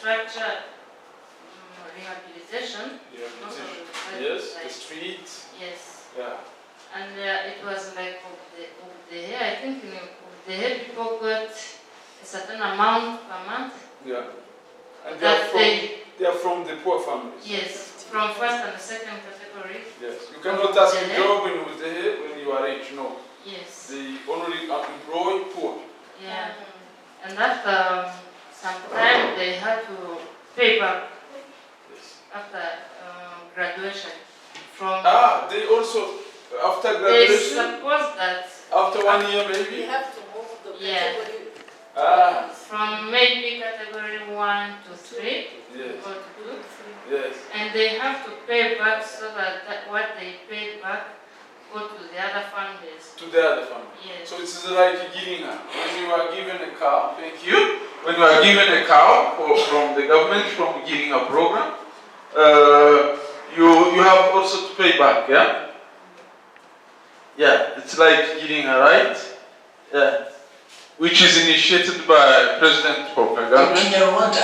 infrastructure rehabilitation. Yes, the streets. Yes. Yeah. And it was like I think in Ubdehe people got a certain amount per month. Yeah. And they are from the poor families. Yes, from first and second category. Yes. You cannot ask a job in Ubdehe when you are rich, no. Yes. They only employ poor. Yeah. And after some time they had to pay back. Yes. After graduation. They also, after graduation? They suppose that after 1 year maybe? You have to move the category. From maybe category 1 to 3. Yes. Or to 2. Yes. And they have to pay back so that what they paid back go to the other families. To the other family. Yes. So it's like giving her. When you are given a cow, thank you. When you are given a cow from the government, from giving a program, you have also to pay back, yeah? Yeah, it's like giving her, right? Yeah. Which is initiated by President Paul Kagame. In Kinyarwanda,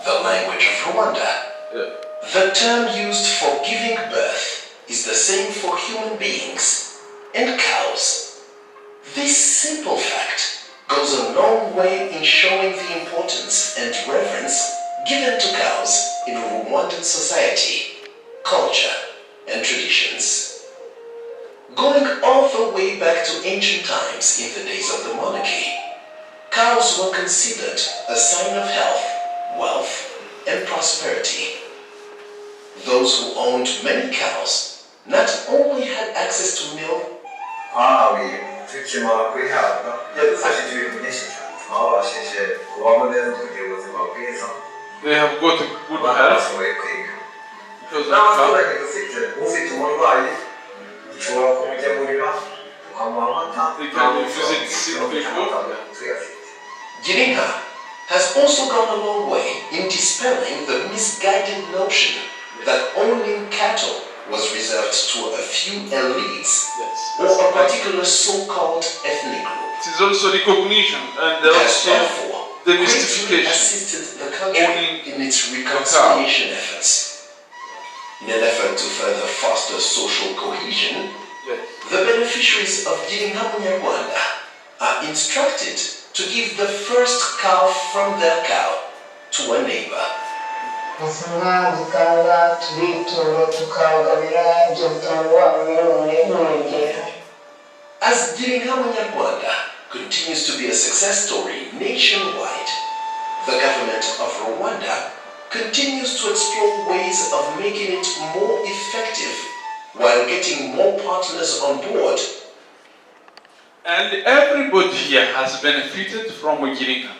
the language of Rwanda, the term used for giving birth is the same for human beings and cows. This simple fact goes a long way in showing the importance and reverence given to cows in Rwandan society, culture, and traditions. Going all the way back to ancient times in the days of the monarchy, cows were considered a sign of health, wealth, and prosperity. Those who owned many cows not only had access to milk, they have got a good health because of cow. They can visit sick people. Girinka has also gone a long way in dispelling the misguided notion that owning cattle was reserved to a few elites or a particular so-called ethnic group. It is also recognition and also the mystification assisted the country in its reconciliation efforts. In an effort to further foster social cohesion, the beneficiaries of Girinka Munyarwanda are instructed to give the first calf from their cow to a neighbor. As Girinka Munyarwanda continues to be a success story nationwide, the government of Rwanda continues to explore ways of making it more effective while getting more partners on board. And everybody here has benefited from Girinka.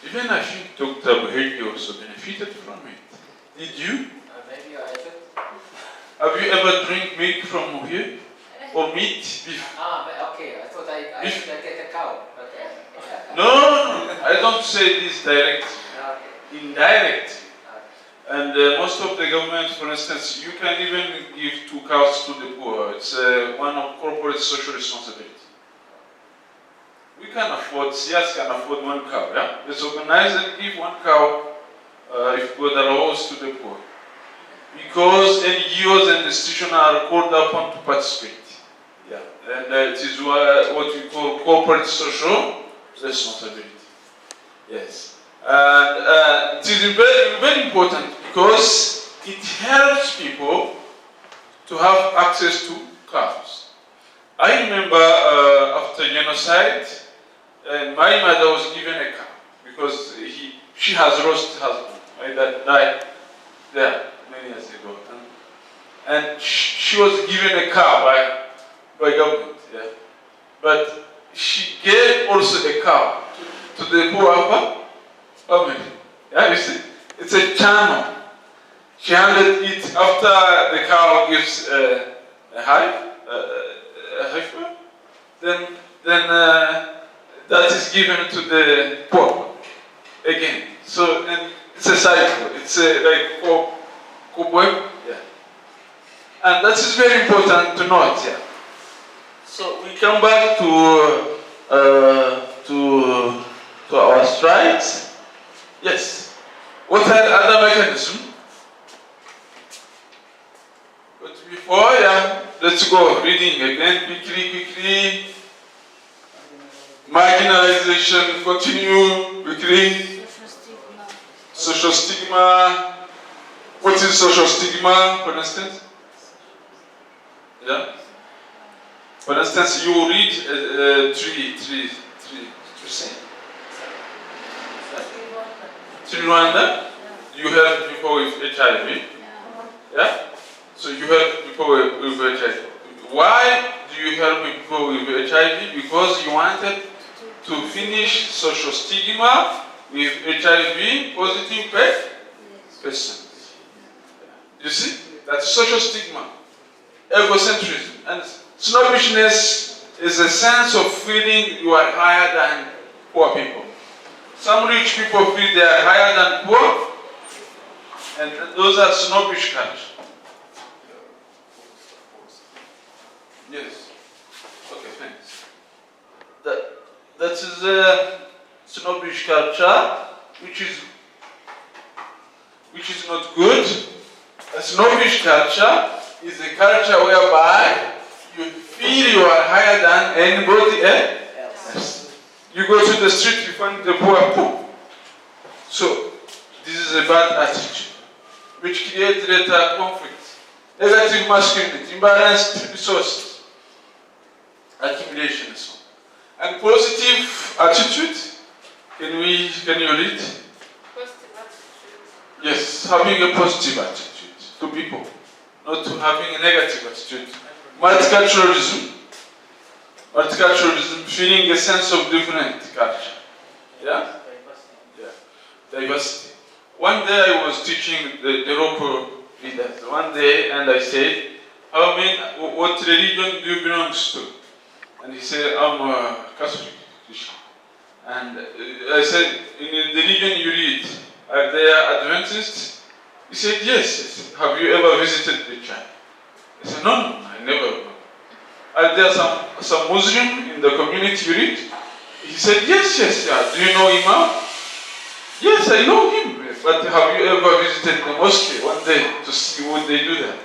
Even I think Dr. Buheli also benefited from it. Did you? Maybe I did. Have you ever drank milk from here? Or meat? Beef? Okay. I thought I should get a cow. No, I don't say this direct. Indirect. And most of the government, for instance, you can even give 2 cows to the poor. It's one of corporate social responsibility. We can afford, CS can afford 1 cow, yeah? Let's organize and give 1 cow, if God allows, to the poor. Because NGOs and institutions are called upon to participate. Yeah. And it is what we call corporate social responsibility. Yes. And it is very, very important because it helps people to have access to cows. I remember after genocide, my mother was given a cow because she has lost her husband. My dad died there many years ago. And she was given a cow by government. Yeah. But she gave also a cow to the poor family. Yeah, you see? It's a channel. She handed it after the cow gives a heifer, then that is given to the poor again. So and it's a cycle. It's like yeah. And that is very important to note. Yeah. So we come back to our strides. Yes. What are other mechanisms? But before, yeah, let's go reading again quickly. Marginalization, continue quickly. Social stigma. What is social stigma, for instance? Yeah. For instance, you read three Rwanda. You help people with HIV. Yeah. So you help people with HIV. Why do you help people with HIV? Because you wanted to finish social stigma with HIV positive person. You see? That's social stigma. Egocentrism. And snobbishness is a sense of feeling you are higher than poor people. Some rich people feel they are higher than poor, and those are snobbish culture. Yes. Okay, thanks. That is a snobbish culture, which is not good. A snobbish culture is a culture whereby you feel you are higher than anybody else. You go to the street, you find the poor. So, this is a bad attitude, which creates later conflict, negative masculinity, imbalanced resources, accumulation and so on. And positive attitude, can you read? Positive attitude. Yes, having a positive attitude to people, not to having a negative attitude. Multiculturalism, feeling a sense of different culture. Yeah? Yeah. Diversity. One day I was teaching the local leaders, and I said, what religion do you belong to? And he said, I'm a Catholic Christian. And I said, in the religion you read, are there Adventists? He said, yes. I said, have you ever visited the church? I said, no, I never. Are there some Muslim in the community you read? He said, yes. Yeah. Do you know Imam? Yes, I know him. But have you ever visited the mosque one day to see what they do there?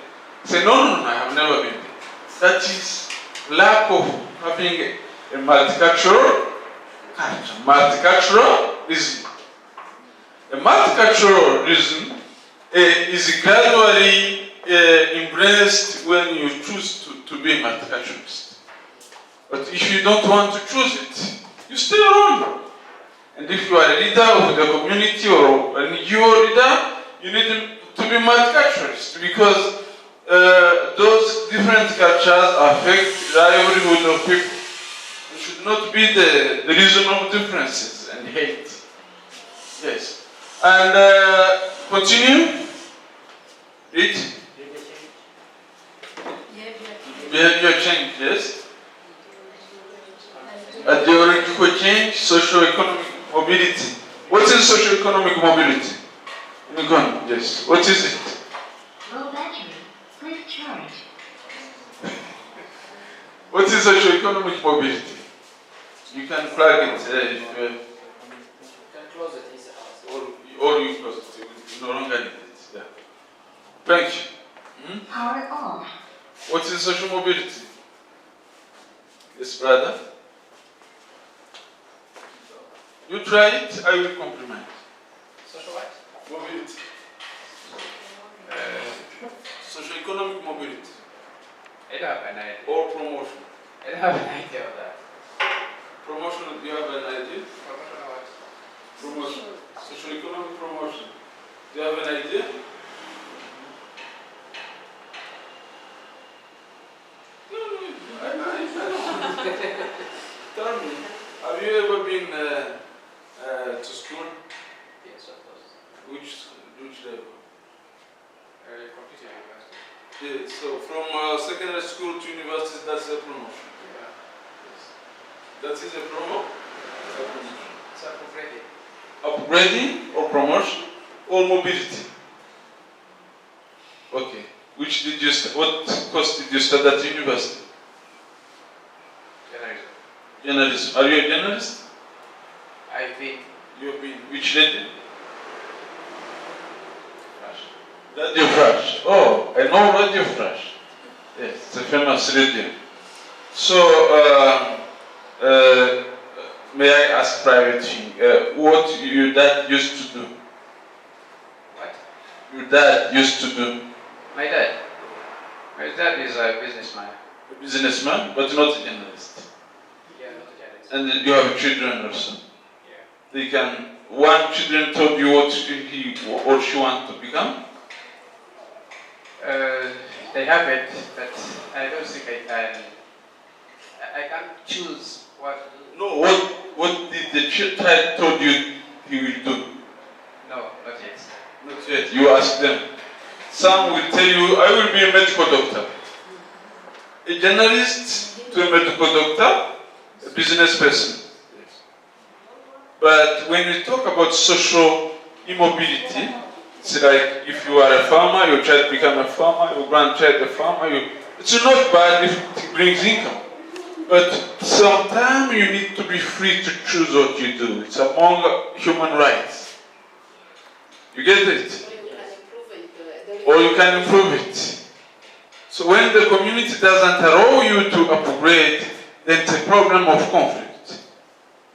I said, no, I have never been there. That is lack of having a multicultural culture. Multiculturalism. A multiculturalism is gradually embraced when you choose to be multiculturalist. But if you don't want to choose it, you stay alone. And if you are a leader of the community or an NGO leader, you need to be multiculturalist because those different cultures affect the livelihood of people. It should not be the reason of differences and hate. Yes. And continue. Read. Behavior change, yes. Ideological change, socioeconomic mobility. What is socioeconomic mobility? Yes. What is it? Low battery. Please charge. What is socioeconomic mobility? You can plug it if You can close it in the house. or you close it. You no longer need it. Yeah. Thank you. Power on. What is social mobility? Yes, brother. You try it, I will compliment. Social what? Mobility. Socio-economic mobility. I don't have an idea. Or promotion. I don't have an idea of that. Promotion, do you have an idea? Promotion of what? Promotion. Socio-economic promotion. Do you have an idea? I don't. Tell me, have you ever been to school? Yes, of course. Which level? Computer university. Yeah, so from secondary school to university, that's a promotion. Yeah. That is a promo? It's upgrading. Upgrading or promotion or mobility? Okay. Which did you what course did you study at university? Journalism. Journalism. Are you a journalist? I've been. You've been. Which lady? Radio Flash. Oh, I know Radio Flash. Yes, it's a famous radio. So, may I ask private thing? What your dad used to do? What? Your dad used to do? My dad? My dad is a businessman. A businessman, but not a journalist. Yeah, not a journalist. And you have children also. Yeah. They can. One children told you what he or she wants to become. They have it, but I don't think I can. I can't choose what to do. No. What did the child told you he will do? No, not yet. Not yet. You ask them. Some will tell you, I will be a medical doctor. A journalist to a medical doctor, a business person. But when we talk about social immobility, it's like if you are a farmer, your child become a farmer, your grandchild a farmer. It's not bad if it brings income. But sometimes you need to be free to choose what you do. It's among human rights. You get it? Or you can improve it. So when the community doesn't allow you to upgrade, then it's a problem of conflict.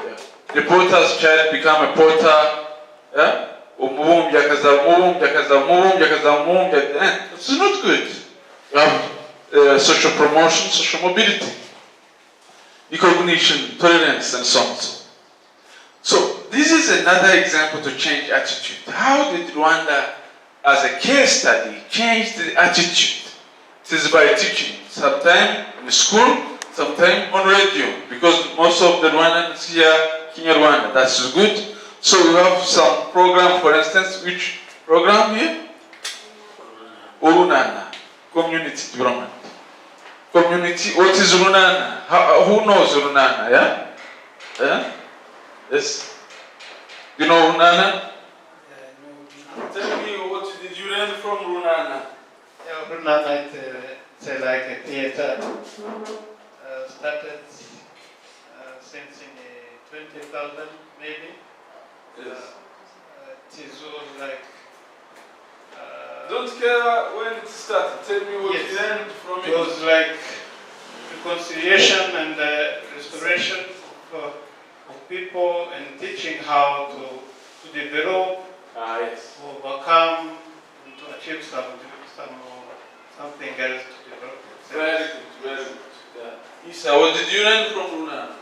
Yeah. The porter's child become a porter. Yeah? It's not good. You have social promotion, social mobility, recognition, tolerance, and so on. So this is another example to change attitude. How did Rwanda, as a case study, change the attitude? It is by teaching, sometimes in school, sometimes on radio, because most of the Rwandans here, Kinyarwanda, that's good. So we have some program, for instance, which program here? Urunana, community development. Community, what is Urunana? Who knows Urunana, yeah? Yeah? Yes? You know Urunana? Tell me, what did you learn from Urunana? Yeah, Runana, it's like a theater. Started since in 20,000 maybe. Yes. It was like. Don't care when it started. Tell me what Yes. you learned from It it. was like reconciliation and restoration of people and teaching how to develop, Yes. to overcome, and to achieve something else to develop. Very good, very good. Yeah. Isa, what did you learn from Urunana?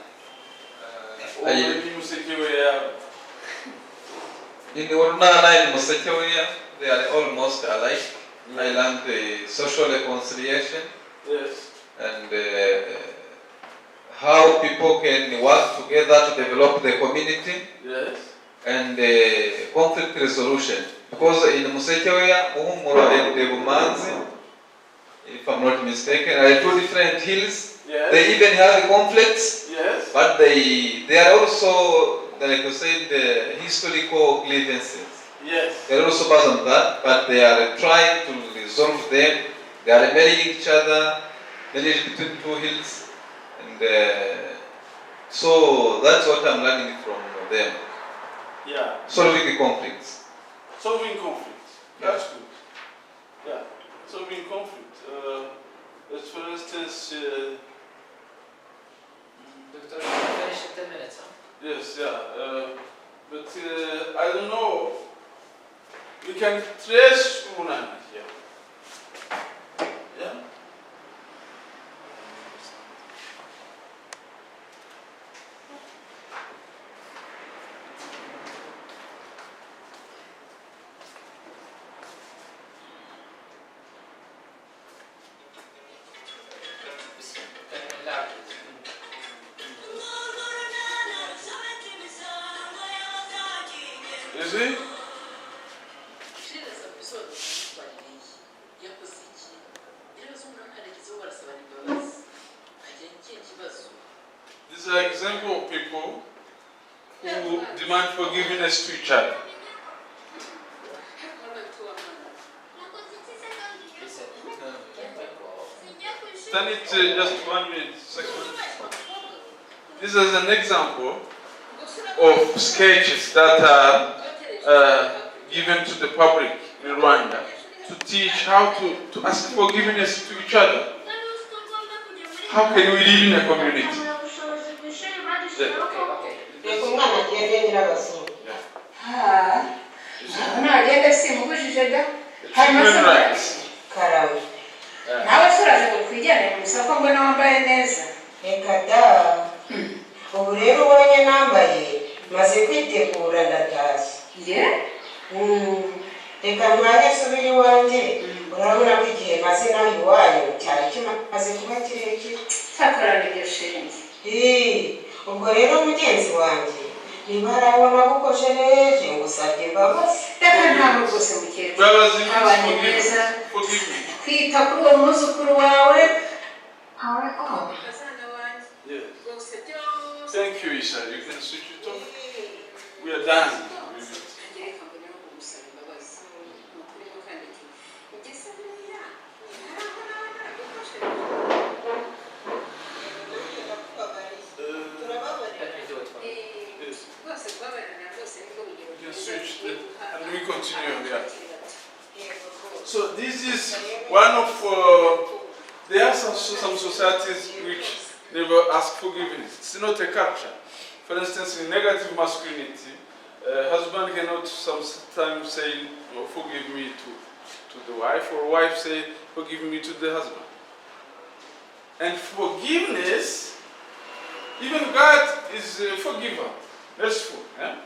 In Urunana and Musekeweya, they are almost alike. I learned the social reconciliation Yes. and how people can work together to develop the community Yes. and conflict resolution. Because in Musekeweya, Muhumuro and Bumanzi, if I'm not mistaken, are two different hills. Yes. They even have conflicts, Yes. but they are also, like you said, historical grievances. Yes. They are also based on that, but they are trying to resolve them. They are marrying each other, marriage between two hills, and so that's what I'm learning from them. Yeah. Solving the conflicts. Solving conflict. That's good. Yeah. Solving conflict. Let's, for instance, Doctor, finish in 10 minutes, huh? yes, yeah. But I don't know. We can trace Urunana here. Yeah. You see? These are example of people who demand forgiveness to each other. Stand it just 1 minute, second. This is an example of sketches that are given to the public in Rwanda to teach how to ask forgiveness to each other. How can we live in a community? Human rights. nawe turaje kutwijyana mu isoko mbona wambaye neza reka da ubu rero ubonye nambaye maze kwitegura ndatashye reka ntwanye subira iwanjye urabona ko igihe maze nawe iwanyu cyari kimaze kuba kirekire cyakorana iryo shenge ubwo rero mugenzi wanjye niba arabona ko kojereje ngusabye imbabazi reka ntabwo rwose mukecuru abanye neza kwita kuri uwo mwuzukuru wawe Power on. Yes. Thank you, Isa. You can switch it off. We are done. You can switch it and we continue. Yeah. So this is one of there are some societies which never ask forgiveness. It's not a culture. For instance, in negative masculinity, husband cannot sometimes say, oh, "Forgive me" to the wife, or wife say, "Forgive me" to the husband. And forgiveness, even God is forgiver, merciful. Yeah?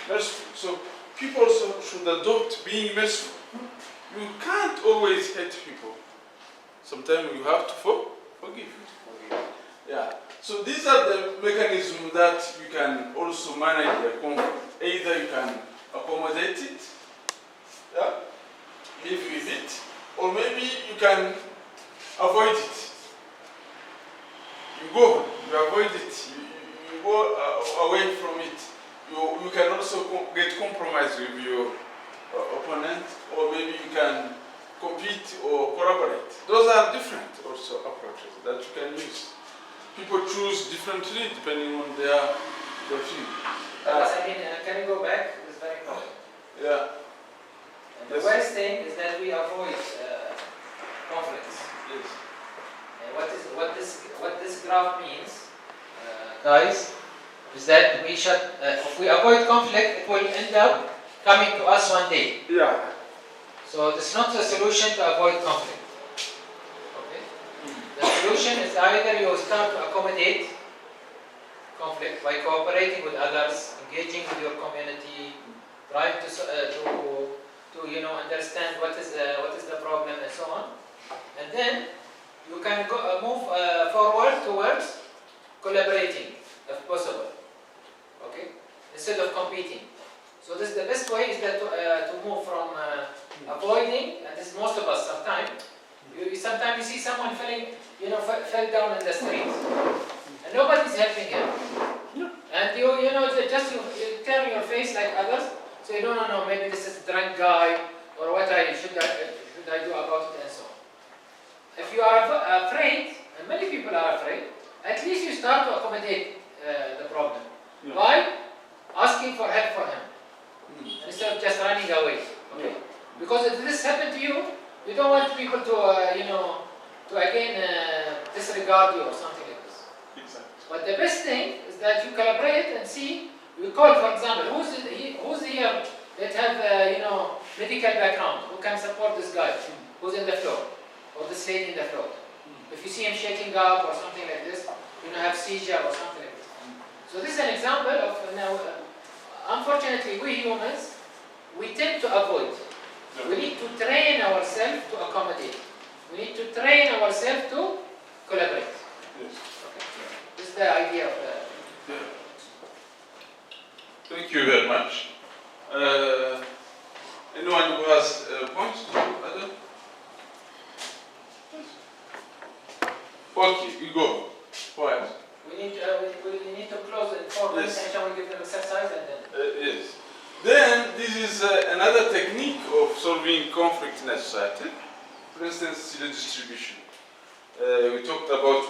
Merciful. So people also should adopt being merciful. You can't always hate people. Sometimes you have to forgive. Yeah. So these are the mechanisms that you can also manage the conflict. Either you can accommodate it, yeah, live with it, or maybe you can avoid it. You avoid it. You go away from it. You can also get compromised with your opponent, or maybe you can compete or collaborate. Those are different also approaches that you can use. People choose differently depending on their view. Can you go back? It's very important. Yeah. And the worst thing is that we avoid conflicts. Yes. And what this graph means, guys, is that we should, if we avoid conflict, it will end up coming to us one day. Yeah. So it's not a solution to avoid conflict. Okay? The solution is either you start to accommodate conflict by cooperating with others, engaging with your community, trying to understand what is the problem and so on, and then you can move forward towards collaborating if possible. Okay, instead of competing. So this is the best way is that to move from avoiding, and this is most of us sometimes. Sometimes you see someone fell down in the street, and nobody's helping him. And you turn your face like others, so you don't know, maybe this is a drunk guy, or what should I do about it, and so on. If you are afraid, and many people are afraid, at least you start to accommodate the problem by asking for help for him, instead of just running away. Okay? Because if this happened to you, you don't want people to again disregard you or something like this. Exactly. But the best thing is that you collaborate and see. You call, for example, who's here that have medical background who can support this guy who's in the floor, or this lady in the floor. If you see him shaking up or something like this, have seizure or something like this. So this is an example of unfortunately, we humans, we tend to avoid. We need to train ourselves to accommodate. We need to train ourselves to collaborate. Yes. Okay. This is the idea of Yeah. Thank you very much. Anyone who has points to add? Okay, you go. Why? We need to close it for Yes. and shall we give them exercise and then. Yes. Then this is another technique of solving conflict in a society. For instance, the distribution. We talked about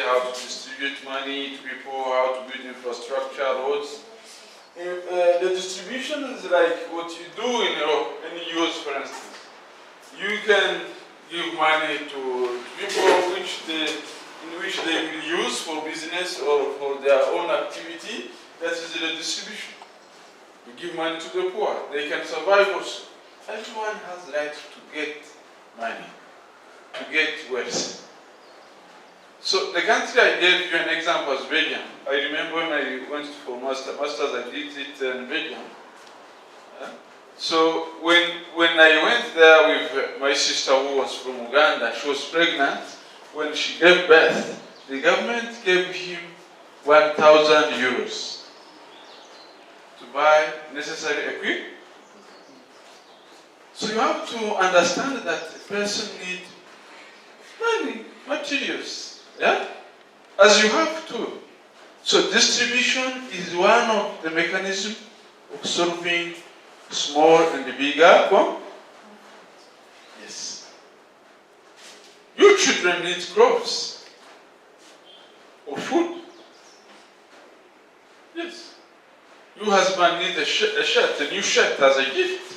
how to distribute money to people, how to build infrastructure, roads. The distribution is like what you do in your US, for instance. You can give money to people in which they will use for business or for their own activity. That is the distribution. You give money to the poor. They can survive also. Everyone has the right to get money, to get wealth. So the country I gave you an example was Belgium. I remember when I went for masters, I did it in Belgium. So when I went there with my sister who was from Uganda, she was pregnant. When she gave birth, the government gave him 1,000 euros to buy necessary equipment. So you have to understand that a person needs money, materials, yeah? As you have to. So distribution is one of the mechanisms of solving small and bigger problems. Yes. Your children need clothes or food. Yes. Your husband needs a shirt, a new shirt as a gift.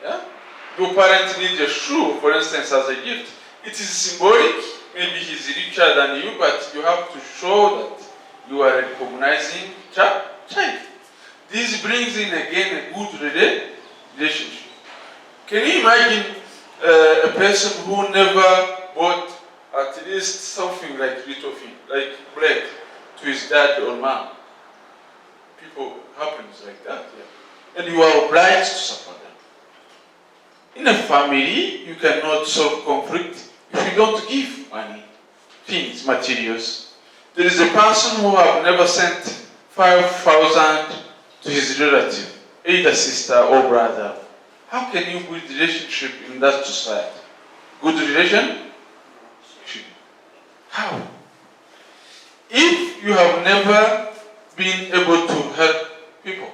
Yeah? Your parents need a shoe, for instance, as a gift. It is symbolic. Maybe he's richer than you, but you have to show that you are recognizing child. This brings in again a good relationship. Can you imagine a person who never bought at least something like little thing, like bread, to his dad or mom? People happens like that, yeah. And you are obliged to support them. In a family, you cannot solve conflict if you don't give money, things, materials. There is a person who have never sent 5,000 to his relative, either sister or brother. How can you build relationship in that society? Good relation? How? If you have never been able to help people,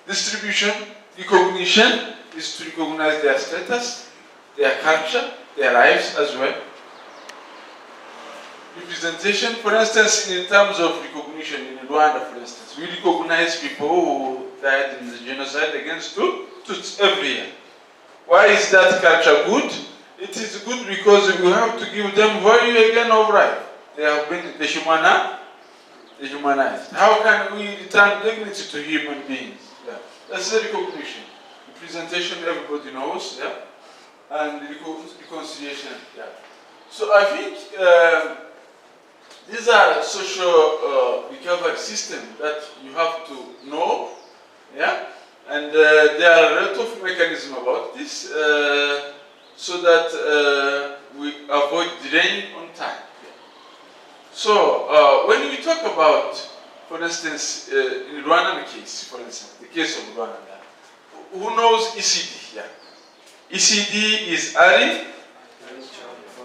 distribution, recognition is to recognize their status, their culture, their lives as well. Representation, for instance, in terms of recognition in Rwanda, for instance, we recognize people who died in the genocide against Tutsis every year. Why is that culture good? It is good because we have to give them value again of life. They have been dehumanized. How can we return dignity to human beings? Yeah. That's the recognition. Representation, everybody knows, yeah? And reconciliation, yeah. So I think these are social recovery systems that you have to know, yeah? And there are a lot of mechanisms about this so that we avoid delaying on time. So when we talk about, for instance, in Rwandan case, for instance, the case of Rwanda, who knows ECD here? ECD is early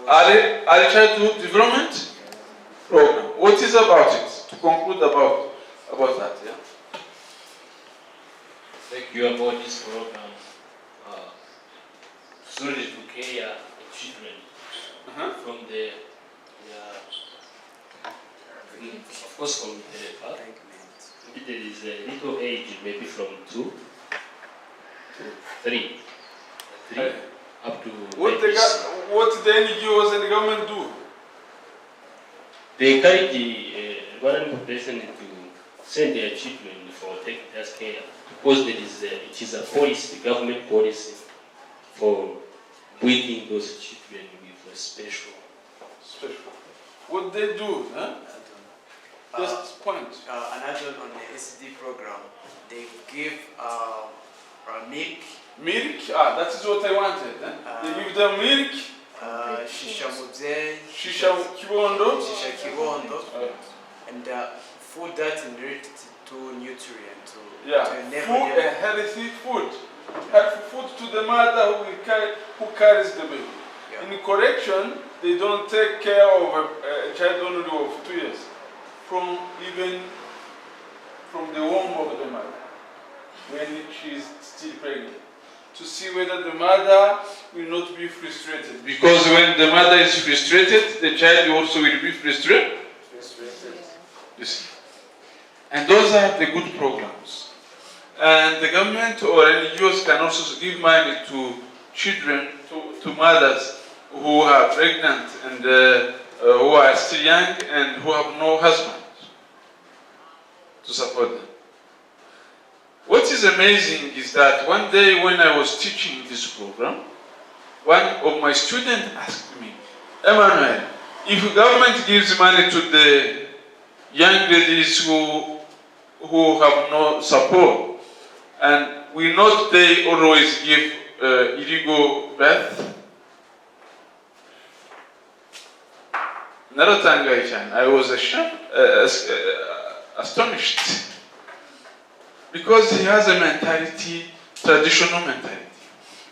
childhood development program. What is about it? To conclude about that, yeah? Thank you about this program. Solely to care children from the of course from the birth. There is a little age, maybe from 2 to 3 up to what the NGOs and the government do? They encourage the Rwandan population to send their children for taking their care because it is a policy, the government policy for breeding those children with a special. What they do, huh? Just point. Another on the SD program, they give milk. Milk? Ah, that is what I wanted. They give them milk. Shisha mubye. Shisha kibondo. Shisha kibondo. And food that enriched to nutrient. Food, a healthy food. Healthy food to the mother who carries the baby. Yeah. In correction, they don't take care of a child only of 2 years. From the womb of the mother, when she is still pregnant, to see whether the mother will not be frustrated. Because when the mother is frustrated, the child also will be frustrated. You see. And those are the good programs. And the government or NGOs can also give money to children to mothers who are pregnant and who are still young and who have no husband to support them. What is amazing is that one day when I was teaching this program, one of my students asked me, Emmanuel, if the government gives money to the young ladies who have no support, and we know they always give illegal birth, I was astonished, because he has a mentality, traditional mentality.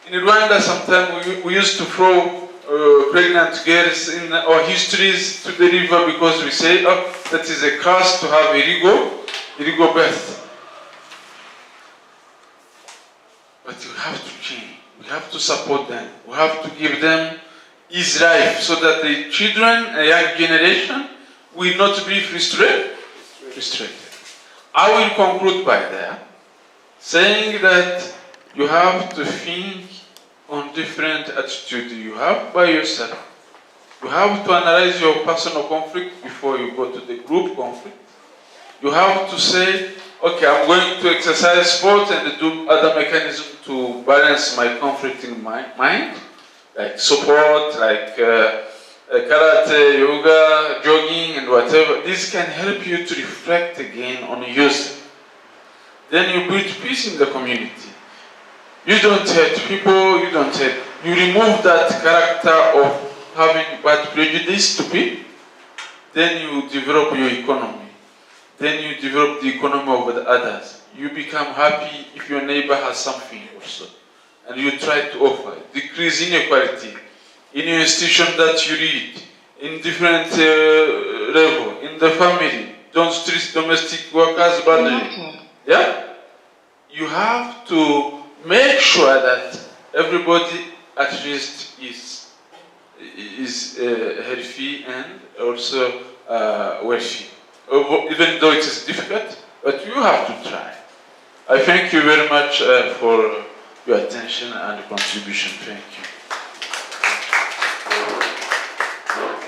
In Rwanda, sometimes we used to throw pregnant girls in our histories to the river because we say, oh, that is a curse to have illegal birth. But you have to change. We have to support them. We have to give them easy life so that the children, a young generation, will not be frustrated. I will conclude by that, saying that you have to think on different attitudes you have by yourself. You have to analyze your personal conflict before you go to the group conflict. You have to say, okay, I'm going to exercise sport and do other mechanisms to balance my conflict in my mind, like support, like karate, yoga, jogging, and whatever. This can help you to reflect again on yourself. Then you build peace in the community. You don't hate people, you remove that character of having bad prejudice to people. Then you develop your economy. Then you develop the economy of the others. You become happy if your neighbor has something also. And you try to offer. Decrease inequality in your institution that you read, in different level, in the family. Don't treat domestic workers badly. Yeah? You have to make sure that everybody at least is healthy and also wealthy. Even though it is difficult, but you have to try. I thank you very much for your attention and contribution. Thank you.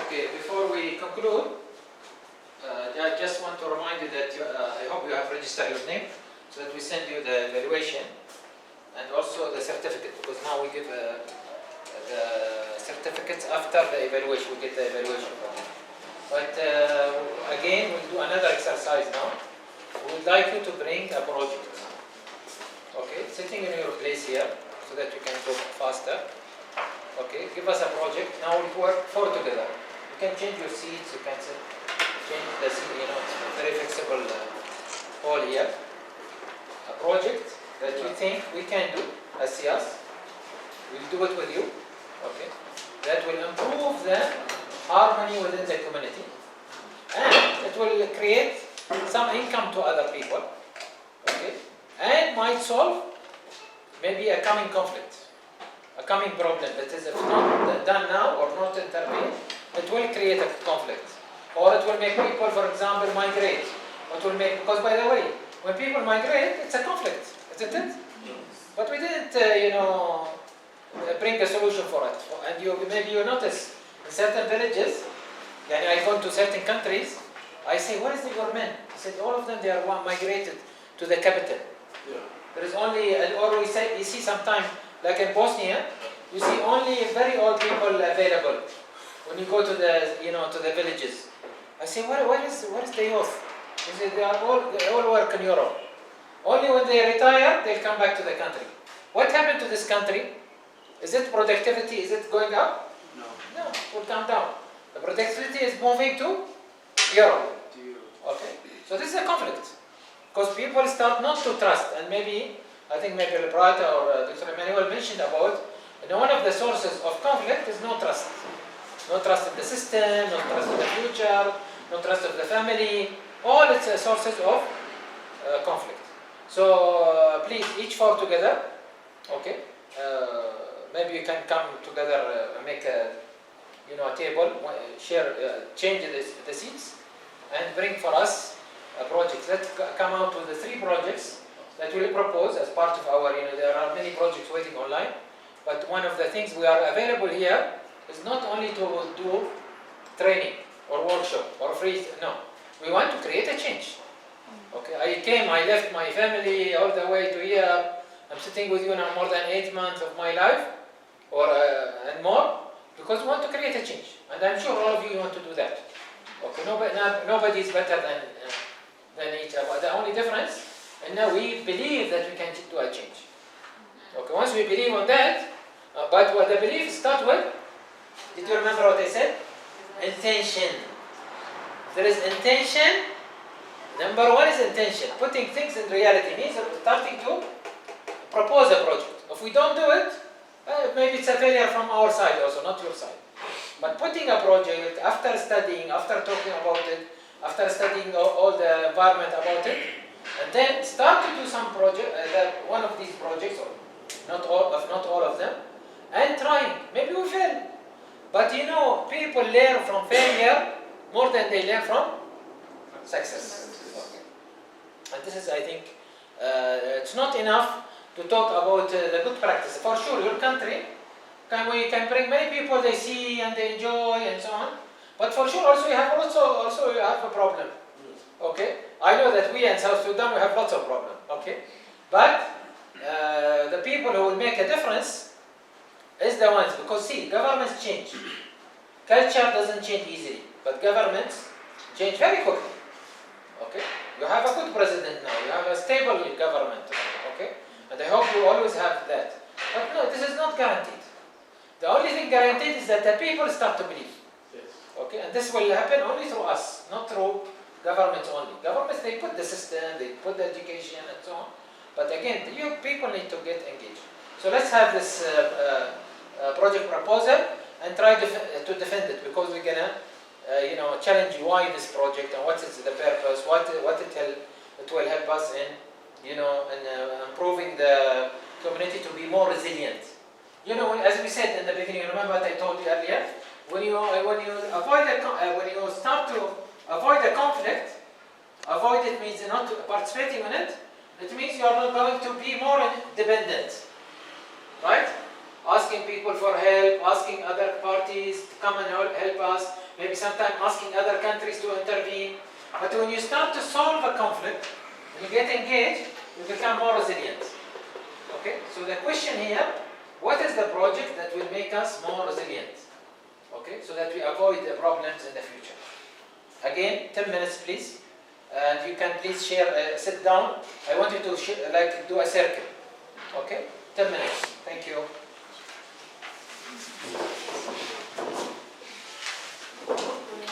Okay, before we conclude, I just want to remind you that I hope you have registered your name so that we send you the evaluation and also the certificate, because now we give the certificates after the evaluation. We get the evaluation from you. But again, we'll do another exercise now. We would like you to bring a project. Okay, sitting in your place here so that you can go faster. Okay, give us a project. Now we'll work four together. You can change your seats, you can change the seat, it's a very flexible hall here. A project that you think we can do as CS. We'll do it with you. Okay, that will improve the harmony within the community, and it will create some income to other people, okay, and might solve maybe a coming conflict, a coming problem that is, if not done now or not intervened, it will create a conflict, or it will make people, for example, migrate. It will make, because by the way, when people migrate, it's a conflict, isn't it? But we didn't, bring a solution for it, and maybe you notice. In certain villages, I go to certain countries, I say, where is your men? I said, all of them, they are migrated to the capital. Yeah. There is only, or you see sometimes, like in Bosnia, you see only very old people available when you go to the, to the villages. I say, where is the youth? They say, they all work in Europe. Only when they retire, they'll come back to the country. What happened to this country? Is it productivity? Is it going up? No, it will come down. The productivity is moving to Europe. Okay, so this is a conflict. Because people start not to trust, and I think maybe Lebrata or Dr. Emmanuel mentioned about, one of the sources of conflict is no trust. No trust in the system, no trust in the future, no trust of the family. All it's sources of conflict. So please, each four together, okay? Maybe you can come together, make a table, share, change the seats, and bring for us a project. Let's come out with the 3 projects that we'll propose as part of our, there are many projects waiting online. But one of the things we are available here is not only to do training or workshop or free, no. We want to create a change. Okay, I left my family all the way to here. I'm sitting with you now more than 8 months of my life, or and more, because we want to create a change. And I'm sure all of you want to do that. Okay, nobody is better than each other. The only difference, and now we believe that we can do a change. Okay, once we believe on that, but what the belief start with, did you remember what I said? Intention. There is intention. Number one is intention. Putting things in reality means starting to propose a project. If we don't do it, maybe it's a failure from our side also, not your side. But putting a project, after studying, after talking about it, after studying all the environment about it, and then start to do some project, one of these projects, or not all of them, and trying. Maybe we fail. But you know, people learn from failure more than they learn from success. Okay. And this is, I think, it's not enough to talk about the good practice. For sure, your country, we can bring many people, they see and they enjoy and so on. But for sure, also you have a problem. Okay, I know that we in South Sudan we have lots of problems. Okay, but the people who will make a difference is the ones, because see, governments change. Culture doesn't change easily, but governments change very quickly. Okay, you have a good president now. You have a stable government. Okay, and I hope you always have that. But no, this is not guaranteed. The only thing guaranteed is that the people start to believe. Yes. Okay, and this will happen only through us, not through governments only. Governments, they put the system, they put the education and so on. But again, you people need to get engaged. So let's have this project proposal and try to defend it, because we're gonna, challenge you why this project and what is the purpose, what it will help us in, in improving the community to be more resilient. You know, as we said in the beginning, remember what I told you earlier? When you start to avoid the conflict, avoid it means not participating in it. It means you are not going to be more dependent, right? Asking people for help, asking other parties to come and help us, maybe sometimes asking other countries to intervene. But when you start to solve a conflict, when you get engaged, you become more resilient. Okay? So the question here, what is the project that will make us more resilient? Okay? So that we avoid the problems in the future. Again, 10 minutes please. And you can please share, sit down. I want you to do a circle. Okay? 10 minutes.